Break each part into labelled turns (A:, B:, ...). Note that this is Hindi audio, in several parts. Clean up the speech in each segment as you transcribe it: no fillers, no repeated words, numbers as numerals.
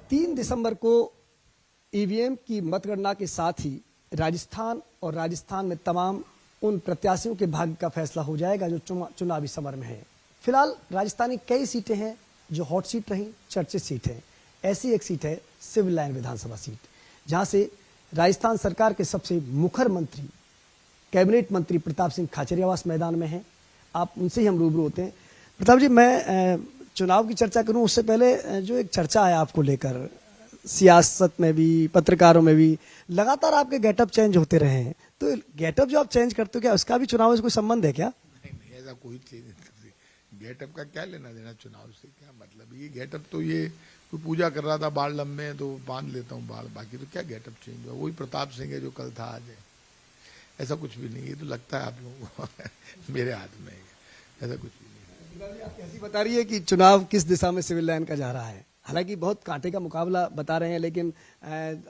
A: 3 दिसंबर को ईवीएम की मतगणना के साथ ही राजस्थान में तमाम उन प्रत्याशियों के भाग्य का फैसला हो जाएगा जो चुनावी समर में है। फिलहाल राजस्थान की कई सीटें हैं जो हॉट सीट रहीं, चर्चित सीट है। ऐसी एक सीट है सिविल लाइन विधानसभा सीट, जहां से राजस्थान सरकार के सबसे मुखर मंत्री, कैबिनेट मंत्री प्रताप सिंह खाचरियावास मैदान में हैं। आप उनसे ही हम रूबरू होते हैं। प्रताप जी, मैं चुनाव की चर्चा करूं उससे पहले जो एक चर्चा है आपको लेकर, सियासत में भी, पत्रकारों में भी लगातार आपके गेटअप चेंज होते रहे हैं, तो गेटअप जो आप चेंज करते हो, क्या उसका भी चुनाव से कोई संबंध है क्या?
B: नहीं, ऐसा कोई चीज नहीं। गेटअप का क्या लेना देना चुनाव से? क्या मतलब? ये गेटअप तो ये कोई पूजा कर रहा था, बाल लंबे हैं तो बांध लेता हूँ बाल, बाकी तो क्या गेटअप चेंज हुआ? वही प्रताप सिंह है जो कल था, आज है। ऐसा कुछ भी नहीं। ये तो लगता है आप लोगों को मेरे हाथ में है, ऐसा कुछ भी नहीं।
A: आप कैसी बता रही है कि चुनाव किस दिशा में सिविल लाइन का जा रहा है? हालांकि बहुत कांटे का मुकाबला बता रहे हैं, लेकिन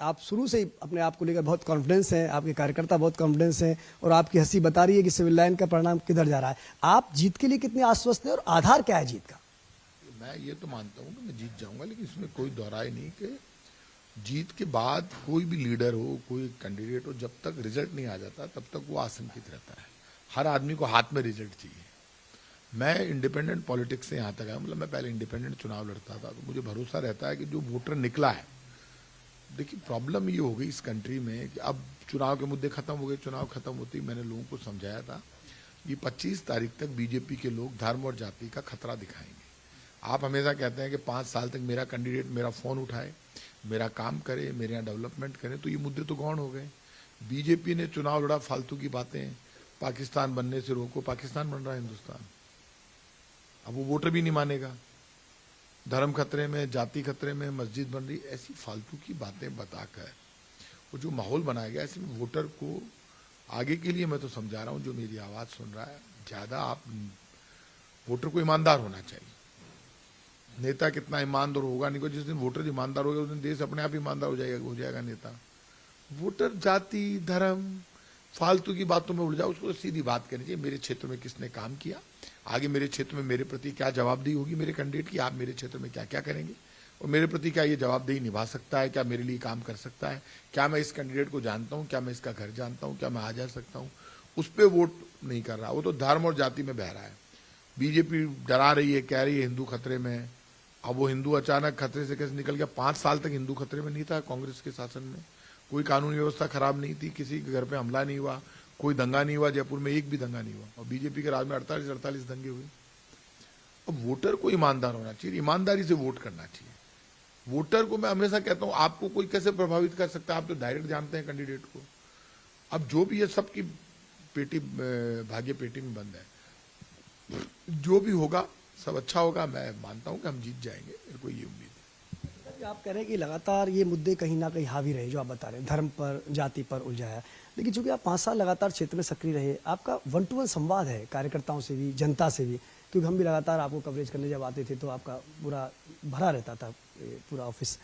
A: आप शुरू से ही अपने आप को लेकर बहुत कॉन्फिडेंस हैं, आपके कार्यकर्ता बहुत कॉन्फिडेंस हैं, और आपकी हंसी बता रही है कि सिविल लाइन का परिणाम किधर जा रहा है। आप जीत के लिए कितने आश्वस्त हैं और आधार क्या है जीत का?
B: मैं ये तो मानता हूँ कि मैं जीत जाऊंगा, लेकिन इसमें कोई दोहराई नहीं कि जीत के बाद कोई भी लीडर हो, कोई कैंडिडेट हो, जब तक रिजल्ट नहीं आ जाता तब तक वो आशंकित रहता है। हर आदमी को हाथ में रिजल्ट चाहिए। मैं इंडिपेंडेंट पॉलिटिक्स से यहाँ तक आया, मतलब मैं पहले इंडिपेंडेंट चुनाव लड़ता था, तो मुझे भरोसा रहता है कि जो वोटर निकला है। देखिए, प्रॉब्लम ये हो गई इस कंट्री में कि अब चुनाव के मुद्दे खत्म हो गए। चुनाव खत्म होते ही मैंने लोगों को समझाया था ये 25 तारीख तक बीजेपी के लोग धर्म और जाति का खतरा दिखाएंगे। आप हमेशा कहते हैं कि 5 साल तक मेरा कैंडिडेट मेरा फोन उठाए, मेरा काम करे, मेरे यहाँ डेवलपमेंट करे, तो ये मुद्दे तो गौण हो गए। बीजेपी ने चुनाव लड़ा, फालतू की बातें, पाकिस्तान बनने से रोको, पाकिस्तान बन रहा है हिंदुस्तान। अब वो वोटर भी नहीं मानेगा। धर्म खतरे में, जाति खतरे में, मस्जिद बन रही, ऐसी फालतू की बातें बताकर वो जो माहौल बनाया गया, ऐसे में वोटर को आगे के लिए मैं तो समझा रहा हूँ, जो मेरी आवाज सुन रहा है, ज्यादा आप वोटर को ईमानदार होना चाहिए। नेता कितना ईमानदार होगा नहीं, जिस दिन वोटर ईमानदार होगा उस दिन देश अपने आप ईमानदार हो जाएगा नेता। वोटर जाति धर्म फालतू की बातों में उड़ जाओ, उसको सीधी बात करनी चाहिए। मेरे क्षेत्र में किसने काम किया, आगे मेरे क्षेत्र में मेरे प्रति क्या जवाबदेही होगी मेरे कैंडिडेट की, आप मेरे क्षेत्र में क्या क्या करेंगे, और मेरे प्रति क्या ये जवाबदेही निभा सकता है, क्या मेरे लिए काम कर सकता है, क्या मैं इस कैंडिडेट को जानता हूँ, क्या मैं इसका घर जानता हूँ, क्या मैं आ जा सकता हूँ। उस पर वोट नहीं कर रहा, वो तो धर्म और जाति में बह रहा है। बीजेपी डरा रही है, कह रही है हिंदू खतरे में। अब वो हिंदू अचानक खतरे से कैसे निकल गया? 5 साल तक हिंदू खतरे में नहीं था। कांग्रेस के शासन में कोई कानूनी व्यवस्था खराब नहीं थी, किसी के घर पे हमला नहीं हुआ, कोई दंगा नहीं हुआ, जयपुर में एक भी दंगा नहीं हुआ, और बीजेपी के राज में 48 दंगे हुए। अब वोटर को ईमानदार होना चाहिए, ईमानदारी से वोट करना चाहिए। वोटर को मैं हमेशा कहता हूं, आपको कोई कैसे प्रभावित कर सकता है? आप तो डायरेक्ट जानते हैं कैंडिडेट को। अब जो भी है, सबकी पेटी भाग्य पेटी में बंद है। जो भी होगा सब अच्छा होगा। मैं मानता हूं कि हम जीत जाएंगे, मेरे को ये उम्मीद है।
A: आप कह रहे हैं कि लगातार ये मुद्दे कहीं ना कहीं हावी रहे, जो आप बता रहे हैं, धर्म पर, जाति पर उलझाया, लेकिन चूंकि आप 5 साल लगातार क्षेत्र में सक्रिय रहे, आपका 1-to-1 संवाद है कार्यकर्ताओं से भी, जनता से भी, क्योंकि हम भी लगातार आपको कवरेज करने जब आते थे तो आपका पूरा भरा रहता था पूरा ऑफिस।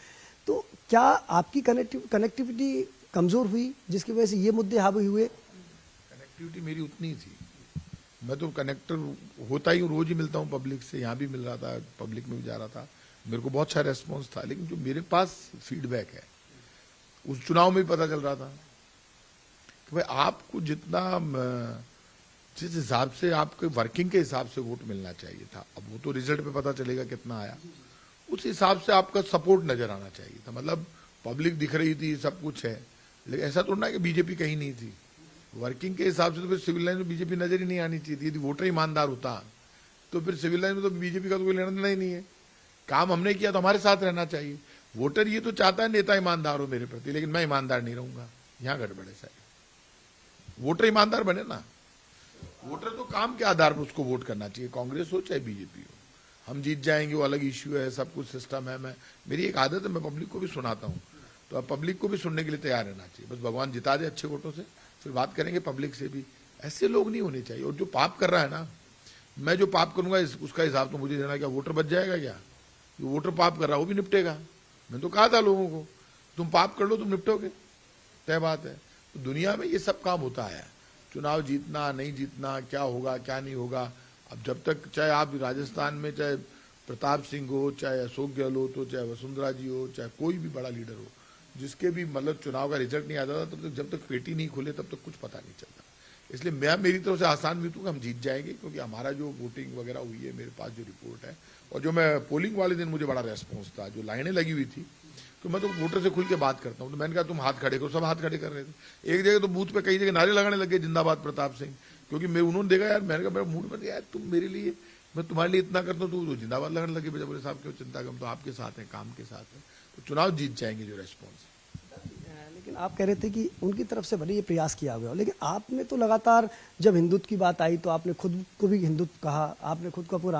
A: तो क्या आपकी कनेक्टिविटी कमजोर हुई जिसकी वजह से ये मुद्दे हावी हुए?
B: कनेक्टिविटी मेरी उतनी ही थी। मैं तो कनेक्टर होता ही, रोज ही मिलता हूँ पब्लिक से, यहाँ भी मिल रहा था, पब्लिक में भी जा रहा था, मेरे को बहुत अच्छा रेस्पॉन्स था। लेकिन जो मेरे पास फीडबैक है, उस चुनाव में भी पता चल रहा था कि भाई आपको जितना जिस हिसाब से आपके वर्किंग के हिसाब से वोट मिलना चाहिए था, अब वो तो रिजल्ट पे पता चलेगा कितना आया, उस हिसाब से आपका सपोर्ट नजर आना चाहिए था। मतलब पब्लिक दिख रही थी, सब कुछ है, लेकिन ऐसा तो ना कि बीजेपी कहीं नहीं थी। वर्किंग के हिसाब से तो फिर सिविल लाइन में बीजेपी नजर ही नहीं आनी चाहिए थी। यदि वोटर ईमानदार होता तो फिर सिविल लाइन में तो बीजेपी का तो कोई लेना देना ही नहीं है। काम हमने किया तो हमारे साथ रहना चाहिए। वोटर ये तो चाहता है नेता ईमानदार हो मेरे प्रति, लेकिन मैं ईमानदार नहीं रहूंगा। यहाँ गड़बड़ है साहब। वोटर ईमानदार बने ना। वोटर तो काम के आधार पर उसको वोट करना चाहिए, कांग्रेस हो चाहे बीजेपी हो। हम जीत जाएंगे वो अलग इश्यू है, सब कुछ सिस्टम है। मेरी एक आदत है, मैं पब्लिक को भी सुनाता हूँ, तो अब पब्लिक को भी सुनने के लिए तैयार रहना चाहिए। बस भगवान जिता दे अच्छे वोटों से, फिर बात करेंगे पब्लिक से भी। ऐसे लोग नहीं होने चाहिए। और जो पाप कर रहा है ना, मैं जो पाप करूंगा उसका हिसाब तो मुझे देना। क्या वोटर बच जाएगा? क्या जो वोटर पाप कर रहा है वो भी निपटेगा? मैं तो कहा था लोगों को, तुम पाप कर लो, तुम निपटोगे, तय बात है। तो दुनिया में ये सब काम होता है। चुनाव जीतना नहीं जीतना, क्या होगा क्या नहीं होगा। अब जब तक चाहे आप राजस्थान में, चाहे प्रताप सिंह हो, चाहे अशोक गहलोत हो, चाहे वसुंधरा जी हो, चाहे कोई भी बड़ा लीडर हो, जिसके भी मतलब चुनाव का रिजल्ट नहीं आता था तब तक, जब तक पेटी नहीं खुले तब तक कुछ पता नहीं चलता। इसलिए मैं मेरी तरफ से आसान भी हूँ कि हम जीत जाएंगे, क्योंकि हमारा जो वोटिंग वगैरह हुई है, मेरे पास जो रिपोर्ट है, और जो मैं पोलिंग वाले दिन मुझे बड़ा रेस्पॉन्स था, जो लाइनें लगी हुई थी, तो मैं तो वोटर से खुल के बात करता हूँ। तो मैंने कहा तुम हाथ खड़े करो, सब हाथ खड़े कर रहे थे। एक जगह तो बूथ पे कई जगह नारे लगाने लगे, जिंदाबाद प्रताप सिंह, क्योंकि मैं उन्होंने देखा यार, मैंने कहा मेरा मूड में यार तुम मेरे लिए, मैं तुम्हारे लिए इतना करता हूँ, तो जिंदाबाद लगाने लगे। बोले साहब क्यों चिंता कम, तो आपके साथ है, काम के साथ है, तो चुनाव जीत जाएंगे जो रेस्पॉन्स।
A: लेकिन आप कह रहे थे कि उनकी तरफ से भले ये प्रयास किया गया, लेकिन आपने तो लगातार जब हिंदुत्व की बात आई तो आपने खुद को भी हिंदुत्व कहा, आपने खुद को पूरा